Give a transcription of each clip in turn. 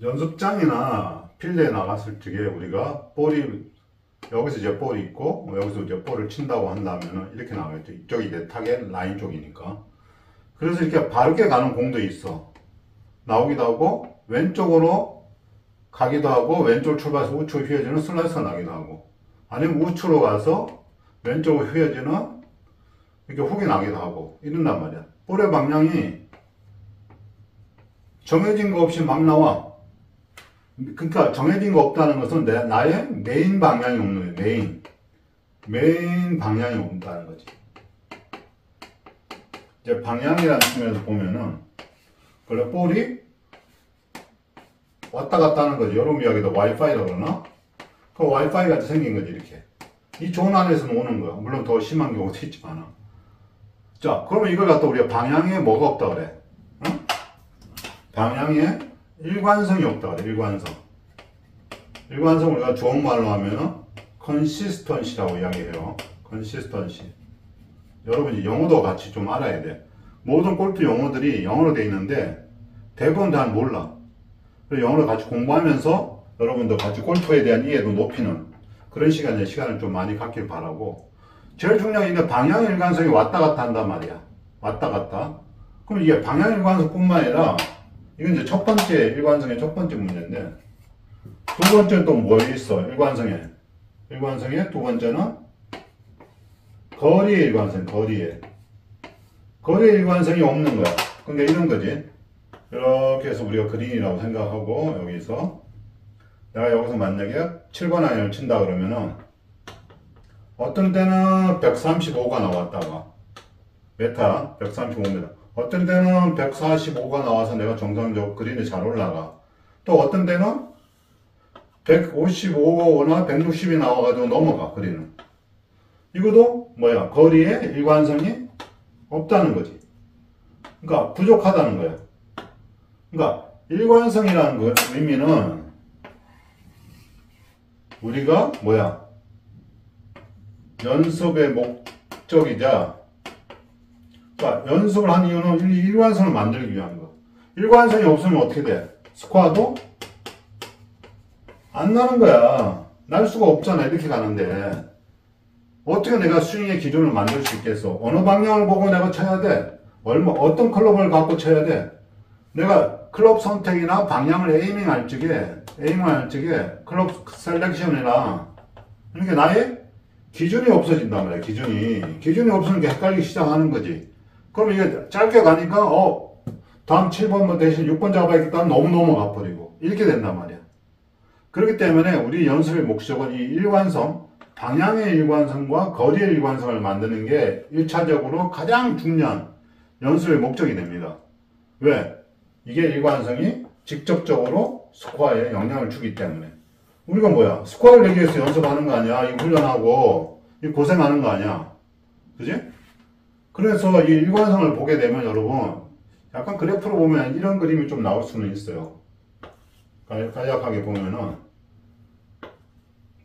연습장이나 필드에 나갔을 적에 우리가 볼이 여기서 이제 볼이 있고 여기서 이제 볼을 친다고 한다면 이렇게 나가겠죠. 이쪽이 이제 타겟 라인 쪽이니까. 그래서 이렇게 바르게 가는 공도 있어. 나오기도 하고 왼쪽으로 가기도 하고 왼쪽 출발해서 우측으로 휘어지는 슬라이스가 나기도 하고, 아니면 우측으로 가서 왼쪽으로 휘어지는 이렇게 훅이 나기도 하고 이런단 말이야. 볼의 방향이 정해진 거 없이 막 나와. 그러니까 정해진 거 없다는 것은 나의 메인 방향이 없는 거예요. 메인 방향이 없다는 거지. 이제 방향이라는 측면에서 보면은 원래 볼이 왔다 갔다 하는 거지. 여러분 이야기도 와이파이라고 그러나? 그 와이파이 같이 생긴 거지. 이렇게 이 존 안에서는 오는 거야. 물론 더 심한 경우도 있지만. 자, 그러면 이걸 갖다 우리가 방향에 뭐가 없다 그래? 응? 방향에 일관성이 없다 그래. 일관성 우리가 좋은 말로 하면은 consistency라고 이야기해요. consistency. 여러분이 영어도 같이 좀 알아야 돼. 모든 골프 용어들이 영어로 돼 있는데 대부분 다 몰라. 그래서 영어를 같이 공부하면서 여러분도 같이 골프에 대한 이해도 높이는 그런 시간을 좀 많이 갖길 바라고. 제일 중요한 게 방향 일관성이 왔다 갔다 한단 말이야. 왔다 갔다. 그럼 이게 방향 일관성 뿐만 아니라 이건 이제 첫 번째 일관성의 첫 번째 문제인데, 두 번째는 또 뭐 있어? 일관성의 두 번째는 거리의 일관성. 거리의 일관성이 없는 거야. 그러니까 이런 거지. 이렇게 해서 우리가 그린이라고 생각하고, 내가 여기서 만약에 7번 아이언을 친다 그러면은 어떤 때는 135가 나왔다가 메타 135m, 어떤 때는 145가 나와서 내가 정상적으로 그린에 잘 올라가. 또 어떤 때는 155나 160이 나와가지고 넘어가, 그린은. 이것도 뭐야? 거리에 일관성이 없다는 거지. 그러니까 부족하다는 거야. 그러니까 일관성이라는 그 의미는 우리가 뭐야? 연습의 목적이자, 그러니까 연습을 한 이유는 일관성을 만들기 위한 거. 일관성이 없으면 어떻게 돼? 스코어도 안 나는 거야. 날 수가 없잖아. 이렇게 가는데 어떻게 내가 스윙의 기준을 만들 수 있겠어? 어느 방향을 보고 내가 쳐야 돼? 어떤 클럽을 갖고 쳐야 돼? 내가 클럽 선택이나 방향을 에이밍할 적에 클럽 셀렉션이나 이렇게 나의 기준이 없어진단 말이야. 기준이 없으니까 헷갈리기 시작하는 거지. 그럼 이게 짧게 가니까 다음 7번 대신 6번 잡아야겠다. 너무 넘어가 버리고 이렇게 된단 말이야. 그렇기 때문에 우리 연습의 목적은 이 일관성, 방향의 일관성과 거리의 일관성을 만드는 게 1차적으로 가장 중요한 연습의 목적이 됩니다. 왜? 이게 일관성이 직접적으로 스코어에 영향을 주기 때문에. 우리가 뭐야? 스코어를 내기 위해서 연습하는 거 아니야? 이거 훈련하고, 이거 고생하는 거 아니야? 그지? 그래서 이 일관성을 보게 되면 여러분, 약간 그래프로 보면 이런 그림이 좀 나올 수는 있어요. 간략하게 보면은,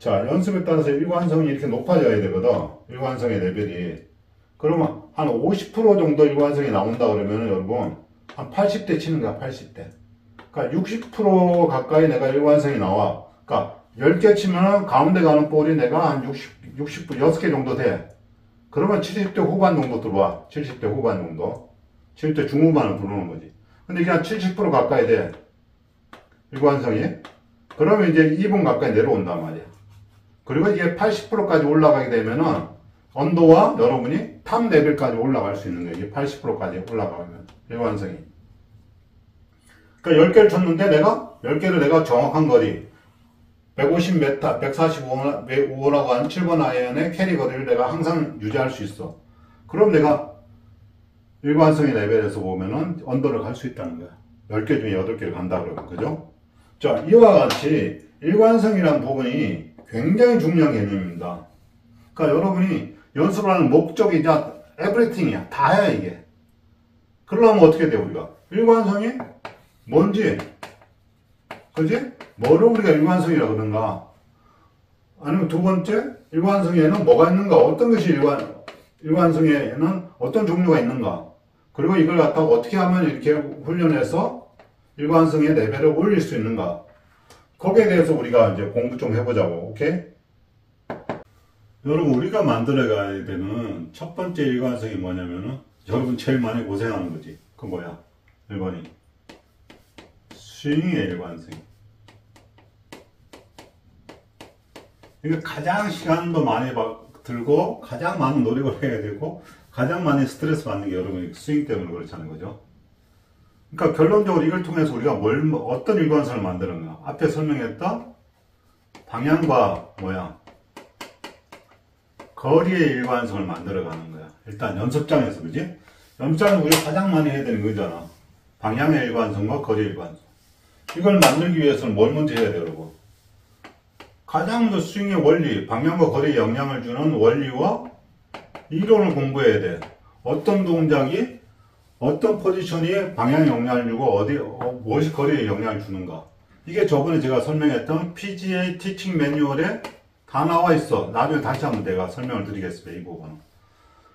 자, 연습에 따라서 일관성이 이렇게 높아져야 되거든. 일관성의 레벨이. 그러면 한 50% 정도 일관성이 나온다 그러면은 여러분, 한 80대 치는 거야, 80대. 그러니까 60% 가까이 내가 일관성이 나와. 그러니까 10개 치면은 가운데 가는 볼이 내가 한 6개 정도 돼. 그러면 70대 후반 정도 들어와. 70대 후반 정도. 70대 중후반을 들어오는 거지. 근데 이게 한 70% 가까이 돼. 일관성이. 그러면 이제 2분 가까이 내려온단 말이야. 그리고 이게 80%까지 올라가게 되면은 언더와 여러분이 탑 레벨까지 올라갈 수 있는 거예요. 이게 80%까지 올라가면 일관성이. 그러니까 10개를 쳤는데 내가 10개를 내가 정확한 거리 150m, 145라고 하는 7번 아이언의 캐리 거리를 내가 항상 유지할 수 있어. 그럼 내가 일관성의 레벨에서 보면은 언더를 갈 수 있다는 거야. 10개 중에 8개를 간다 그러면. 그죠? 자, 이와 같이 일관성이라는 부분이 굉장히 중요한 개념입니다. 그러니까 여러분이 연습을 하는 목적이자 에브리띵이야. 다야 이게. 그러려면 어떻게 돼 우리가? 일관성이 뭔지, 그지? 뭐를 우리가 일관성이라고 그러는가? 아니면 두 번째, 일관성에는 뭐가 있는가? 어떤 것이 일관성에는 어떤 종류가 있는가? 그리고 이걸 갖다가 어떻게 하면 이렇게 훈련해서 일관성의 레벨을 올릴 수 있는가? 거기에 대해서 우리가 이제 공부 좀 해보자고. 오케이? 여러분, 우리가 만들어가야 되는 첫 번째 일관성이 뭐냐면은, 여러분 제일 많이 고생하는 거지. 그 뭐야? 1번이 스윙의 일관성. 이게 가장 시간도 많이 들고 가장 많은 노력을 해야 되고 가장 많이 스트레스 받는 게 여러분이 스윙 때문에 그렇다는 거죠. 그러니까 결론적으로 이걸 통해서 우리가 어떤 일관성을 만드는가? 앞에 설명했던 방향과 뭐야? 거리의 일관성을 만들어가는 거야. 일단 연습장에서, 그지? 연습장은 우리가 가장 많이 해야 되는 거잖아. 방향의 일관성과 거리의 일관성. 이걸 만들기 위해서는 뭘 먼저 해야 돼요, 여러분? 가장 먼저 스윙의 원리, 방향과 거리에 영향을 주는 원리와 이론을 공부해야 돼. 어떤 동작이, 어떤 포지션이 방향에 영향을 주고, 무엇이 거리에 영향을 주는가. 이게 저번에 제가 설명했던 PGA 티칭 매뉴얼에 다 나와 있어. 나중에 다시 한번 내가 설명을 드리겠습니다. 이 부분은.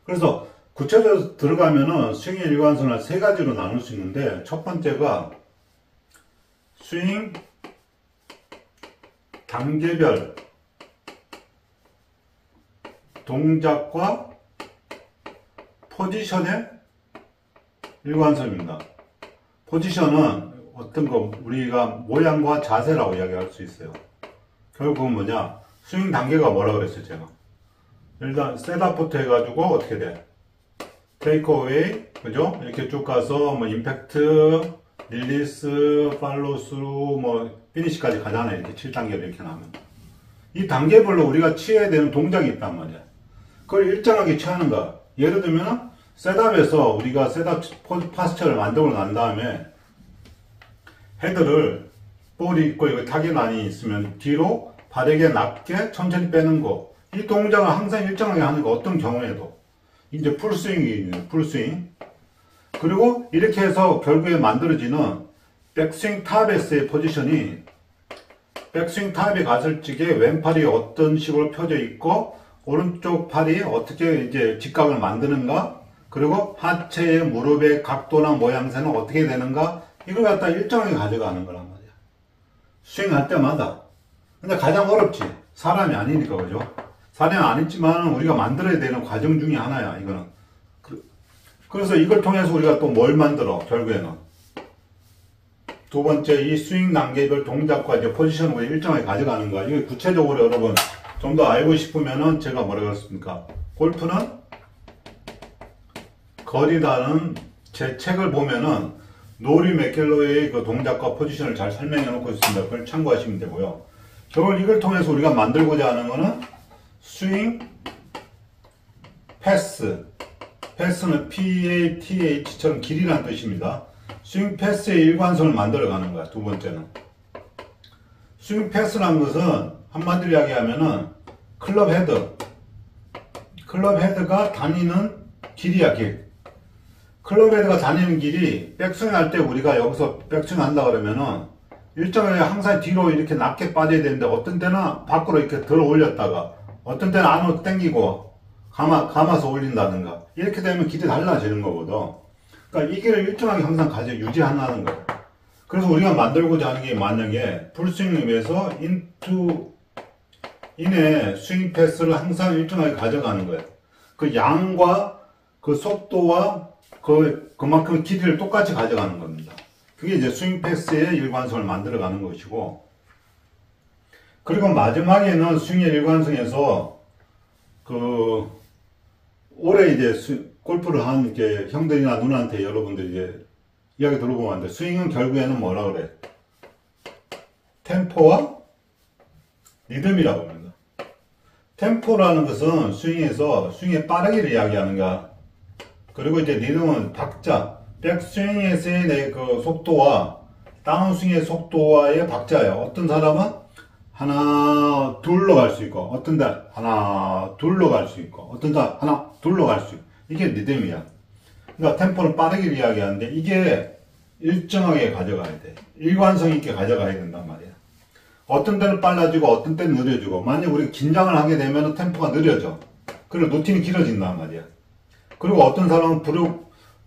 그래서 구체적으로 들어가면은 스윙의 일관성을 세 가지로 나눌 수 있는데, 첫 번째가 스윙 단계별 동작과 포지션의 일관성입니다. 포지션은 어떤 거 우리가 모양과 자세라고 이야기할 수 있어요. 결국은 뭐냐? 스윙 단계가 뭐라 그랬어요, 제가? 일단 셋업부터 해가지고 어떻게 돼? 테이크어웨이, 그죠? 이렇게 쭉 가서 뭐 임팩트, 릴리스, 팔로우 스루, 뭐 피니시까지 가잖아요. 이렇게 7단계로 이렇게 나오면. 이 단계별로 우리가 취해야 되는 동작이 있단 말이야. 그걸 일정하게 취하는가? 예를 들면 셋업에서 우리가 셋업 파스처를 만들고 난 다음에 헤드를 볼이 있고 이거 타겟란이 있으면 뒤로 바닥에 낮게 천천히 빼는 거. 이 동작을 항상 일정하게 하는 거. 어떤 경우에도. 이제 풀스윙이에요. 풀스윙. 그리고 이렇게 해서 결국에 만들어지는 백스윙 탑에서의 포지션이 백스윙 탑에 갔을 적에 왼팔이 어떤 식으로 펴져 있고 오른쪽 팔이 어떻게 이제 직각을 만드는가, 그리고 하체의 무릎의 각도나 모양새는 어떻게 되는가, 이걸 갖다 일정하게 가져가는 거란 말이야. 스윙할 때마다. 근데 가장 어렵지. 사람이 아니니까, 그죠? 사람이 아니지만 우리가 만들어야 되는 과정 중에 하나야, 이거는. 그래서 이걸 통해서 우리가 또 뭘 만들어, 결국에는. 두 번째, 이 스윙 단계별 동작과 이제 포지션을 일정하게 가져가는 거야. 이게 구체적으로 여러분, 좀 더 알고 싶으면은 제가 뭐라고 했습니까? 골프는 거리라는 제 책을 보면은 노리 맥켈로이의 그 동작과 포지션을 잘 설명해 놓고 있습니다. 그걸 참고하시면 되고요. 결국 이걸 통해서 우리가 만들고자 하는 거는 스윙, 패스. 패스는 PATH처럼 길이라는 뜻입니다. 스윙 패스의 일관성을 만들어가는 거야. 두 번째는. 스윙 패스라는 것은 한마디로 이야기하면은 클럽 헤드. 클럽 헤드가 다니는 길이야, 길. 클럽 헤드가 다니는 길이 백스윙 할 때 우리가 여기서 백스윙 한다 그러면은 일정하게 항상 뒤로 이렇게 낮게 빠져야 되는데 어떤 때는 밖으로 이렇게 들어 올렸다가 어떤 때는 안으로 당기고 감아서 올린다든가 이렇게 되면 길이 달라지는 거거든. 그러니까 이 길을 일정하게 항상 유지한다는 거야. 그래서 우리가 만들고자 하는 게 만약에 풀스윙을 위해서 인의 스윙 패스를 항상 일정하게 가져가는 거야. 그 양과 그 속도와 그만큼 길이를 똑같이 가져가는 겁니다. 그게 이제 스윙 패스의 일관성을 만들어가는 것이고, 그리고 마지막에는 스윙의 일관성에서 올해 이제 골프를 한 이렇게 형들이나 누나한테 여러분들 이제 이야기 들어보면 안 돼. 스윙은 결국에는 뭐라 그래? 템포와 리듬이라고 합니다. 템포라는 것은 스윙에서 스윙의 빠르기를 이야기하는 거야. 그리고 이제 리듬은 박자, 백스윙에서의 내 그 속도와 다운스윙의 속도와의 박자예요. 어떤 사람은 하나, 둘로 갈 수 있고, 어떤 데 하나, 둘로 갈 수 있고, 어떤 데 하나, 둘로 갈 수 있고. 이게 리듬이야. 그러니까 템포는 빠르기를 이야기하는데 이게 일정하게 가져가야 돼. 일관성 있게 가져가야 된단 말이야. 어떤 때는 빨라지고 어떤 때는 느려지고, 만약 우리가 긴장을 하게 되면 템포가 느려져. 그리고 루틴이 길어진단 말이야. 그리고 어떤 사람은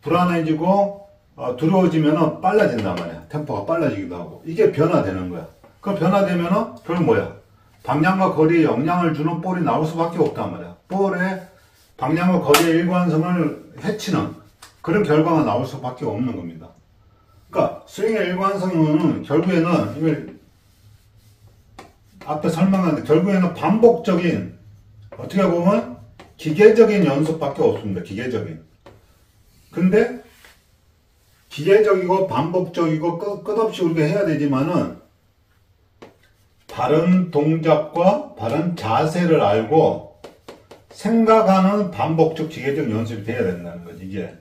불안해지고 두려워지면 빨라진단 말이야. 템포가 빨라지기도 하고. 이게 변화되는 거야. 그 변화되면은 그건 뭐야? 방향과 거리에 영향을 주는 볼이 나올 수밖에 없단 말이야. 볼의 방향과 거리의 일관성을 해치는 그런 결과가 나올 수밖에 없는 겁니다. 그러니까 스윙의 일관성은 결국에는 이걸 앞에 설명한 결국에는 반복적인, 어떻게 보면 기계적인 연습밖에 없습니다. 기계적인. 근데 기계적이고 반복적이고 끝없이 우리가 해야 되지만은 바른 동작과 바른 자세를 알고 생각하는 반복적 기계적 연습이 돼야 된다는 거지, 이게.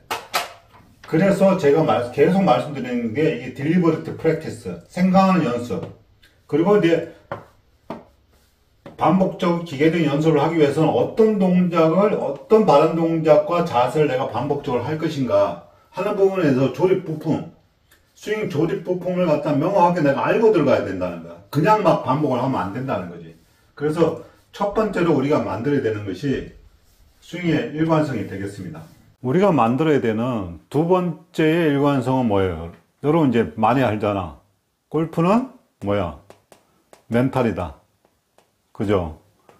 그래서 제가 계속 말씀드리는 게 이게 딜리버리티 프랙티스, 생각하는 연습. 그리고 이제 반복적 기계적 연습을 하기 위해서는 어떤 동작을, 어떤 바른 동작과 자세를 내가 반복적으로 할 것인가 하는 부분에서 조립 부품, 스윙 조립 부품을 갖다 명확하게 내가 알고 들어가야 된다는 거야. 그냥 막 반복을 하면 안 된다는 거지. 그래서 첫 번째로 우리가 만들어야 되는 것이 스윙의 일관성이 되겠습니다. 우리가 만들어야 되는 두 번째의 일관성은 뭐예요? 여러분 이제 많이 알잖아. 골프는 뭐야? 멘탈이다. 그죠?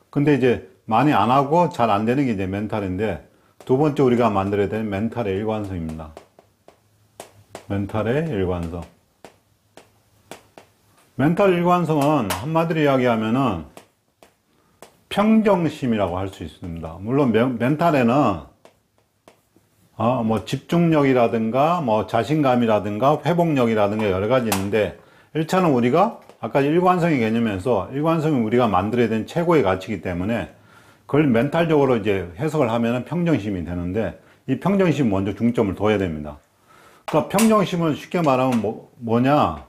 근데 이제 많이 안 하고 잘 안 되는 게 이제 멘탈인데, 두 번째 우리가 만들어야 되는 멘탈의 일관성입니다. 멘탈의 일관성. 멘탈 일관성은 한마디로 이야기하면은 평정심이라고 할 수 있습니다. 물론 멘탈에는 뭐 집중력이라든가 뭐 자신감이라든가 회복력이라든가 여러 가지 있는데, 1차는 우리가 아까 일관성의 개념에서 일관성이 우리가 만들어야 되는 최고의 가치이기 때문에 그걸 멘탈적으로 이제 해석을 하면은 평정심이 되는데, 이 평정심 먼저 중점을 둬야 됩니다. 그러니까 평정심은 쉽게 말하면 뭐냐?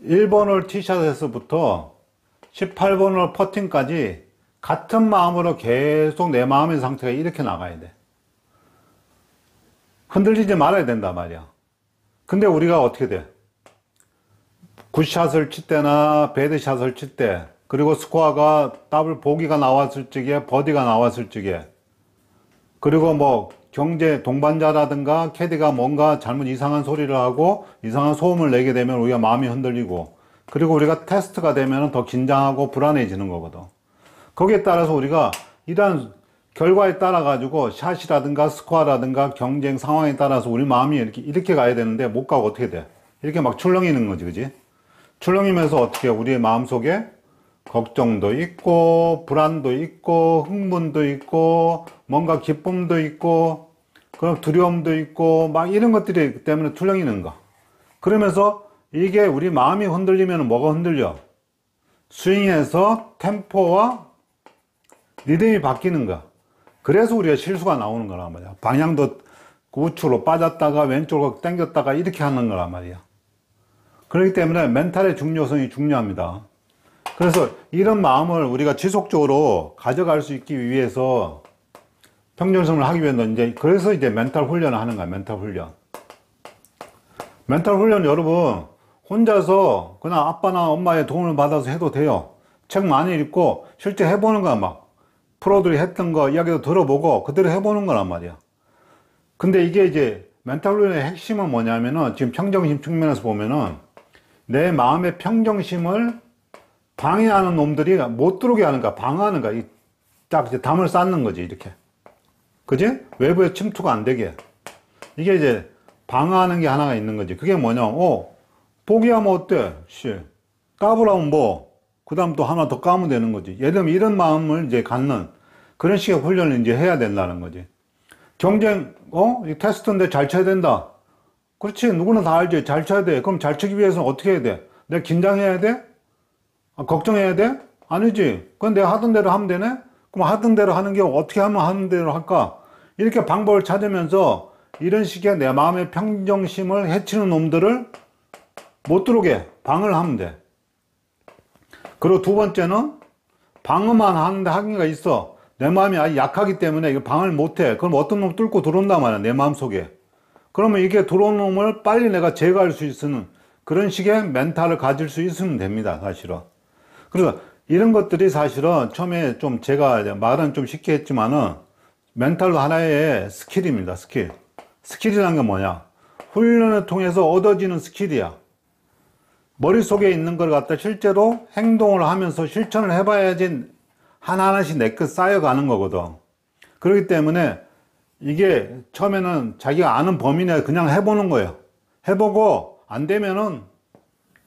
1번을 티샷에서부터 18번을 퍼팅까지 같은 마음으로 계속 내 마음의 상태가 이렇게 나가야 돼. 흔들리지 말아야 된단 말이야. 근데 우리가 어떻게 돼? 굿샷을 칠 때나 배드샷을 칠 때, 그리고 스코어가 더블 보기가 나왔을 적에, 버디가 나왔을 적에, 그리고 뭐 경제 동반자라든가 캐디가 뭔가 잘못 이상한 소리를 하고 이상한 소음을 내게 되면 우리가 마음이 흔들리고, 그리고 우리가 테스트가 되면 더 긴장하고 불안해지는 거거든. 거기에 따라서 우리가 이러한 결과에 따라 가지고 샷이라든가 스코어라든가 경쟁 상황에 따라서 우리 마음이 이렇게 가야 되는데 못 가고 어떻게 돼? 이렇게 막 출렁이는 거지, 그지? 출렁이면서 어떻게 우리의 마음속에 걱정도 있고 불안도 있고 흥분도 있고 뭔가 기쁨도 있고 그럼 두려움도 있고 막 이런 것들이 때문에 출렁이는 거. 그러면서 이게 우리 마음이 흔들리면 뭐가 흔들려? 스윙에서 템포와 리듬이 바뀌는 거. 그래서 우리가 실수가 나오는 거란 말이야. 방향도 우측으로 빠졌다가 왼쪽으로 당겼다가 이렇게 하는 거란 말이야. 그렇기 때문에 멘탈의 중요성이 중요합니다. 그래서 이런 마음을 우리가 지속적으로 가져갈 수 있기 위해서 평정심을 하기 위해서는 그래서 이제 멘탈 훈련을 하는 거야. 멘탈 훈련. 멘탈 훈련 여러분 혼자서 그냥 아빠나 엄마의 도움을 받아서 해도 돼요. 책 많이 읽고 실제 해보는 거야. 막 프로들이 했던 거 이야기도 들어보고 그대로 해보는 거란 말이야. 근데 이게 이제 멘탈 훈련의 핵심은 뭐냐면은 지금 평정심 측면에서 보면은 내 마음의 평정심을 방해하는 놈들이 못 들어오게 하는 거야. 방어하는 거야. 딱 이제 담을 쌓는 거지, 이렇게. 그지? 외부에 침투가 안 되게. 이게 이제 방어하는 게 하나가 있는 거지. 그게 뭐냐? 포기하면 어때? 까불하면 뭐? 그 다음 또 하나 더 까면 되는 거지. 예를 들면 이런 마음을 이제 갖는 그런 식의 훈련을 이제 해야 된다는 거지. 경쟁, 이 테스트인데 잘 쳐야 된다. 그렇지. 누구나 다 알지. 잘 쳐야 돼. 그럼 잘 치기 위해서는 어떻게 해야 돼? 내가 긴장해야 돼? 걱정해야 돼? 아니지. 그건 내가 하던 대로 하면 되네? 그럼 하던 대로 하는 게 어떻게 하면 하는 대로 할까? 이렇게 방법을 찾으면서 이런 식의 내 마음의 평정심을 해치는 놈들을 못 들어오게 방어를 하면 돼. 그리고 두 번째는 방어만 하는데 한계가 있어. 내 마음이 아주 약하기 때문에 이거 방어를 못 해. 그럼 어떤 놈 뚫고 들어온단 말이야. 내 마음 속에. 그러면 이게 들어온 놈을 빨리 내가 제거할 수 있는 그런 식의 멘탈을 가질 수 있으면 됩니다. 사실은. 그래서 이런 것들이 사실은 처음에 좀 제가 말은 좀 쉽게 했지만은 멘탈도 하나의 스킬입니다. 스킬. 스킬이라는 게 뭐냐? 훈련을 통해서 얻어지는 스킬이야. 머릿속에 있는 걸 갖다 실제로 행동을 하면서 실천을 해봐야지 하나하나씩 내끝 쌓여가는 거거든. 그렇기 때문에 이게 처음에는 자기가 아는 범위 내에 그냥 해보는 거예요. 해보고 안 되면은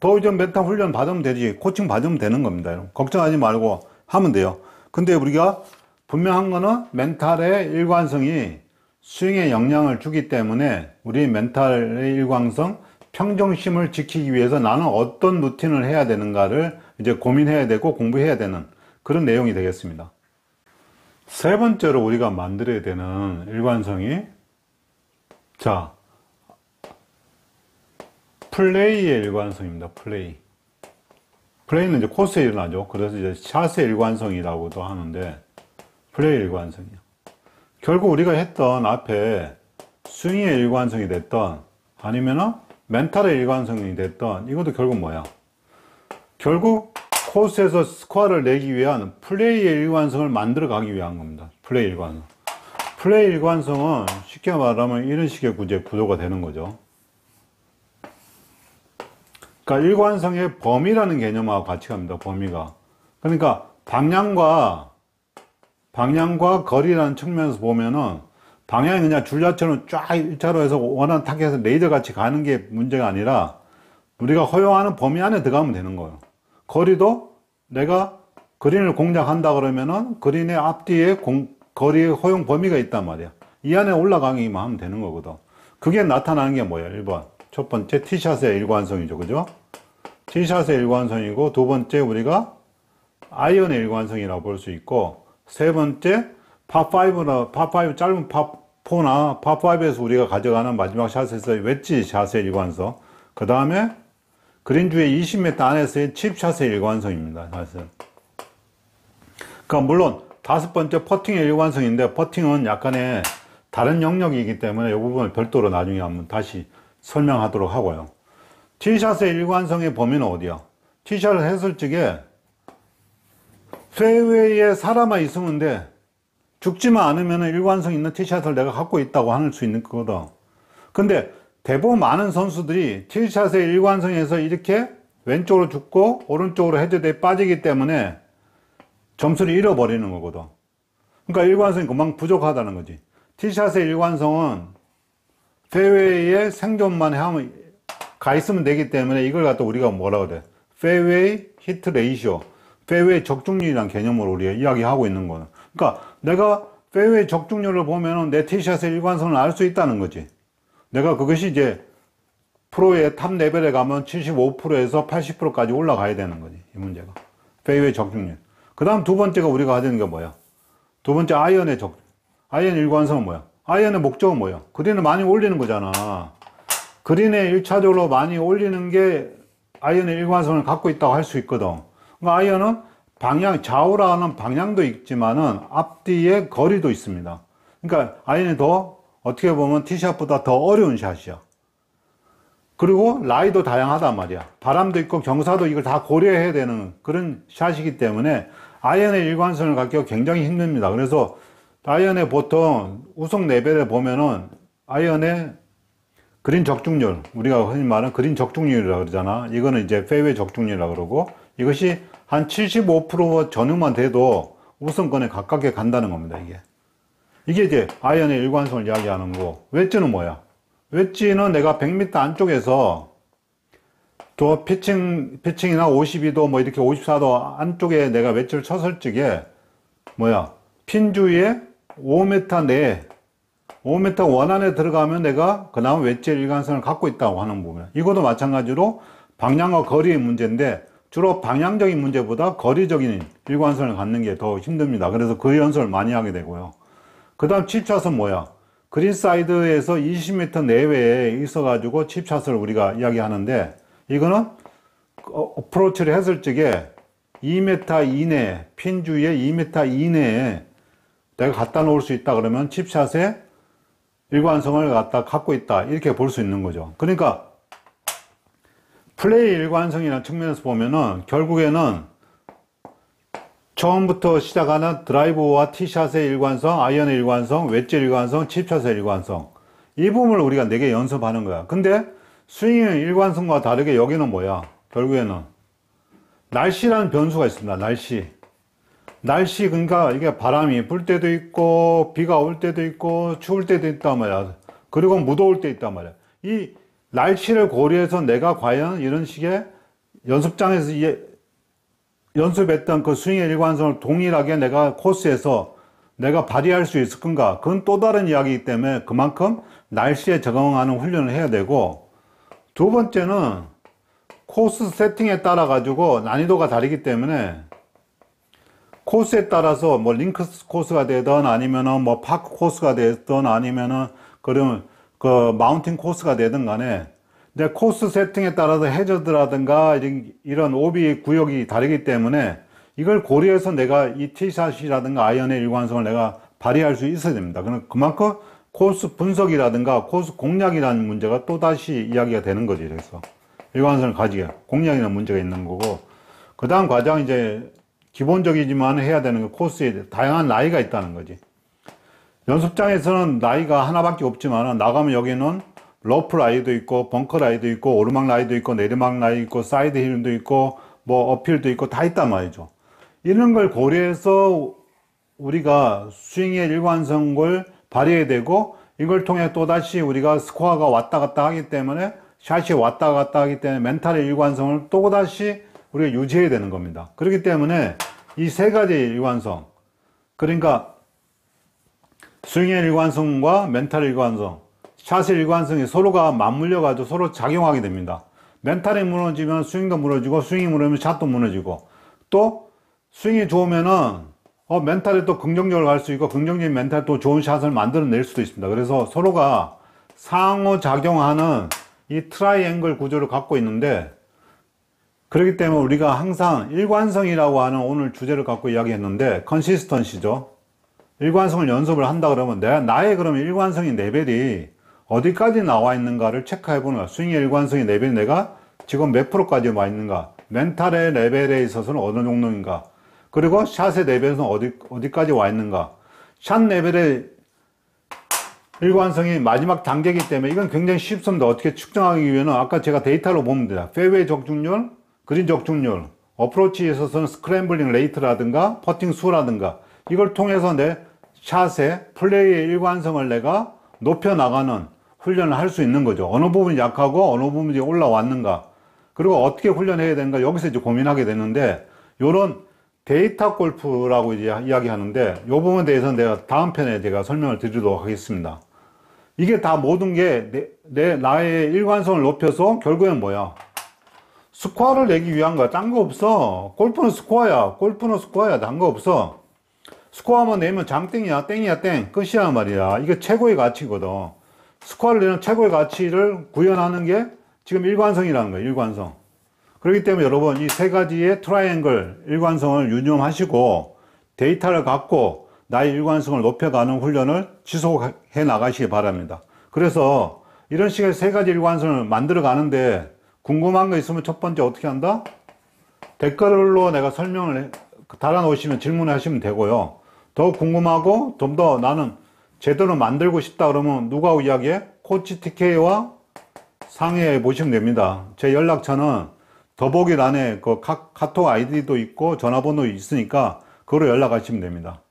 더 이제 멘탈 훈련 받으면 되지, 코칭 받으면 되는 겁니다. 여러분. 걱정하지 말고 하면 돼요. 근데 우리가 분명한 거는 멘탈의 일관성이 스윙에 영향을 주기 때문에 우리 멘탈의 일관성, 평정심을 지키기 위해서 나는 어떤 루틴을 해야 되는가를 이제 고민해야 되고 공부해야 되는 그런 내용이 되겠습니다. 세 번째로 우리가 만들어야 되는 일관성이, 자, 플레이의 일관성입니다. 플레이는 이제 코스에 일어나죠. 그래서 이제 샷의 일관성이라고도 하는데, 플레이 일관성이요. 결국 우리가 했던 앞에 스윙의 일관성이 됐던, 아니면은 멘탈의 일관성이 됐던, 이것도 결국 뭐야? 결국 코스에서 스코어를 내기 위한 플레이의 일관성을 만들어 가기 위한 겁니다. 플레이 일관성. 플레이 일관성은 쉽게 말하면 이런 식의 구조가 되는 거죠. 그러니까 일관성의 범위라는 개념하고 같이 갑니다. 범위가. 그러니까 방향과 거리라는 측면에서 보면은 방향이 그냥 줄자처럼 쫙 1차로 해서 원하는 타겟에서 레이저 같이 가는 게 문제가 아니라 우리가 허용하는 범위 안에 들어가면 되는 거예요. 거리도 내가 그린을 공략한다 그러면은 그린의 앞뒤에 거리의 허용 범위가 있단 말이야. 이 안에 올라가기만 하면 되는 거거든. 그게 나타나는 게 뭐야? 1번. 첫 번째, 티샷의 일관성이죠. 그죠? 티샷의 일관성이고, 두 번째, 우리가 아이언의 일관성이라고 볼 수 있고, 세 번째, 파5 짧은 파4나 파5에서 우리가 가져가는 마지막 샷에서 웨지 샷의 일관성. 그 다음에 그린 주에 20m 안에서의 칩샷의 일관성입니다. 사실. 그러니까 물론 다섯 번째 퍼팅의 일관성인데, 퍼팅은 약간의 다른 영역이기 때문에 이 부분을 별도로 나중에 한번 다시 설명하도록 하고요. 티샷의 일관성의 범위는 어디야? 티샷을 했을 적에 페어웨이에 사람만 있으면 돼. 죽지만 않으면 일관성 있는 티샷을 내가 갖고 있다고 할 수 있는 거거든. 근데 대부분 많은 선수들이 티샷의 일관성에서 이렇게 왼쪽으로 죽고 오른쪽으로 헤드에 빠지기 때문에 점수를 잃어버리는 거거든. 그러니까 일관성이 금방 부족하다는 거지. 티샷의 일관성은 페어웨이에 생존만 하면 가 있으면 되기 때문에 이걸 갖다 우리가 뭐라 그래? 페어웨이 히트 레이시오, 페어웨이 적중률이라는 개념으로 우리가 이야기하고 있는 거는. 그러니까 내가 페어웨이 적중률을 보면은 내 티샷의 일관성을 알 수 있다는 거지. 내가 그것이 이제 프로의 탑 레벨에 가면 75%에서 80%까지 올라가야 되는 거지. 이 문제가. 페어웨이 적중률. 그 다음 두 번째가 우리가 하는 게 뭐야? 두 번째 아이언의 아이언 일관성은 뭐야? 아이언의 목적은 뭐야? 그린을 많이 올리는 거잖아. 그린에 1차적으로 많이 올리는 게 아이언의 일관성을 갖고 있다고 할 수 있거든. 그러니까 아이언은 좌우라는 방향도 있지만은 앞뒤에 거리도 있습니다. 그러니까 아이언이 더 어떻게 보면 티샷보다 더 어려운 샷이야. 그리고 라이도 다양하단 말이야. 바람도 있고 경사도 이걸 다 고려해야 되는 그런 샷이기 때문에 아이언의 일관성을 갖기가 굉장히 힘듭니다. 그래서 아이언의 보통 우승 레벨에 보면은 아이언의 그린 적중률, 우리가 흔히 말하는 그린 적중률이라고 그러잖아. 이거는 이제 페어웨이 적중률이라고 그러고, 이것이 한 75% 전후만 돼도 우승권에 가깝게 간다는 겁니다. 이게 이제 아이언의 일관성을 이야기하는 거고, 웨지는 뭐야? 웨지는 내가 100m 안쪽에서 또 피칭이나 52도 뭐 이렇게 54도 안쪽에 내가 웨지를 쳤을 적에 뭐야? 핀 주위에 5m 내에 5m 원 안에 들어가면 내가 그나마 웨지의 일관성을 갖고 있다고 하는 부분이야. 이것도 마찬가지로 방향과 거리의 문제인데 주로 방향적인 문제보다 거리적인 일관성을 갖는 게 더 힘듭니다. 그래서 그 연습을 많이 하게 되고요. 그 다음 칩샷은 뭐야? 그린 사이드에서 20m 내외에 있어가지고 칩샷을 우리가 이야기하는데, 이거는 어프로치를 했을 적에 2m 이내, 핀 주위에 2m 이내에 내가 갖다 놓을 수 있다 그러면 칩샷의 일관성을 갖고 있다, 이렇게 볼 수 있는 거죠. 그러니까 플레이 일관성이라는 측면에서 보면은 결국에는 처음부터 시작하는 드라이브와 티샷의 일관성, 아이언의 일관성, 웨지 일관성, 칩샷의 일관성, 이 부분을 우리가 4개 연습하는 거야. 근데 스윙의 일관성과 다르게 여기는 뭐야? 결국에는 날씨라는 변수가 있습니다. 날씨, 그러니까 이게 바람이 불 때도 있고, 비가 올 때도 있고, 추울 때도 있단 말이야. 그리고 무더울 때 있단 말이야. 이 날씨를 고려해서 내가 과연 이런 식의 연습장에서 연습했던 그 스윙의 일관성을 동일하게 내가 코스에서 내가 발휘할 수 있을 건가? 그건 또 다른 이야기이기 때문에 그만큼 날씨에 적응하는 훈련을 해야 되고, 두 번째는 코스 세팅에 따라 가지고 난이도가 다르기 때문에 코스에 따라서 뭐 링크스 코스가 되든 아니면은 뭐 파크 코스가 되든 아니면은 그러면 그 마운틴 코스가 되든 간에 내 코스 세팅에 따라서 해저드라든가 이런 오비 구역이 다르기 때문에 이걸 고려해서 내가 이 티샷이라든가 아이언의 일관성을 내가 발휘할 수 있어야 됩니다. 그만큼 코스 분석이라든가 코스 공략이라는 문제가 또다시 이야기가 되는 거지. 그래서 일관성을 가지게 공략이라는 문제가 있는 거고, 그 다음 과정 이제 기본적이지만 해야 되는 게 코스에 다양한 라이가 있다는 거지. 연습장에서는 라이가 하나밖에 없지만 나가면 여기는 러프 라이도 있고 벙커 라이도 있고 오르막 라이도 있고 내리막 라이 있고 사이드 힐도 있고 뭐 어필도 있고 다 있단 말이죠. 이런 걸 고려해서 우리가 스윙의 일관성을 발휘해야 되고, 이걸 통해 또다시 우리가 스코어가 왔다 갔다 하기 때문에 샷이 왔다 갔다 하기 때문에 멘탈의 일관성을 또다시 우리가 유지해야 되는 겁니다. 그렇기 때문에 이 세 가지의 일관성, 그러니까 스윙의 일관성과 멘탈의 일관성, 샷의 일관성이 서로가 맞물려 가지고 서로 작용하게 됩니다. 멘탈이 무너지면 스윙도 무너지고, 스윙이 무너지면 샷도 무너지고, 또 스윙이 좋으면은 멘탈이 또 긍정적으로 갈 수 있고, 긍정적인 멘탈 또 좋은 샷을 만들어낼 수도 있습니다. 그래서 서로가 상호작용하는 이 트라이앵글 구조를 갖고 있는데, 그렇기 때문에 우리가 항상 일관성이라고 하는 오늘 주제를 갖고 이야기했는데, 컨시스턴시죠. 일관성을 연습을 한다 그러면 나의 그러면 일관성의 레벨이 어디까지 나와 있는가를 체크해 보는 거야. 스윙의 일관성의 레벨이 내가 지금 몇 프로까지 와 있는가, 멘탈의 레벨에 있어서는 어느 정도인가, 그리고 샷의 레벨에서는 어디까지 와 있는가. 샷 레벨의 일관성이 마지막 단계이기 때문에 이건 굉장히 쉽습니다. 어떻게 측정하기 위해서는 아까 제가 데이터로 보면 돼요. 페어웨이 적중률, 그린 적중률, 어프로치에 있어서는 스크램블링 레이트라든가 퍼팅 수라든가, 이걸 통해서 내 샷의 플레이의 일관성을 내가 높여 나가는 훈련을 할 수 있는 거죠. 어느 부분이 약하고 어느 부분이 올라왔는가, 그리고 어떻게 훈련해야 되는가, 여기서 이제 고민하게 되는데, 요런 데이터 골프라고 이제 이야기하는데, 요 부분에 대해서는 내가 다음 편에 제가 설명을 드리도록 하겠습니다. 이게 다 모든 게 나의 일관성을 높여서 결국엔 뭐야? 스코어를 내기 위한 거야. 딴 거 없어. 골프는 스코어야. 딴 거 없어. 스코어만 내면 장땡이야. 땡이야, 땡. 끝이야 말이야. 이게 최고의 가치거든. 스코어를 내는 최고의 가치를 구현하는 게 지금 일관성이라는 거예요. 일관성. 그렇기 때문에 여러분, 이 세 가지의 트라이앵글 일관성을 유념하시고 데이터를 갖고 나의 일관성을 높여가는 훈련을 지속해 나가시기 바랍니다. 그래서 이런 식의 세 가지 일관성을 만들어 가는데 궁금한 거 있으면 첫 번째 어떻게 한다? 댓글로 내가 설명을 달아놓으시면 질문하시면 되고요. 더 궁금하고 좀 더 나는 제대로 만들고 싶다 그러면 누가 이야기해? 코치 TK와 상의해 보시면 됩니다. 제 연락처는 더보기란에 그 카톡 아이디도 있고 전화번호 있으니까 그거로 연락하시면 됩니다.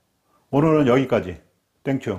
오늘은 여기까지. 땡큐.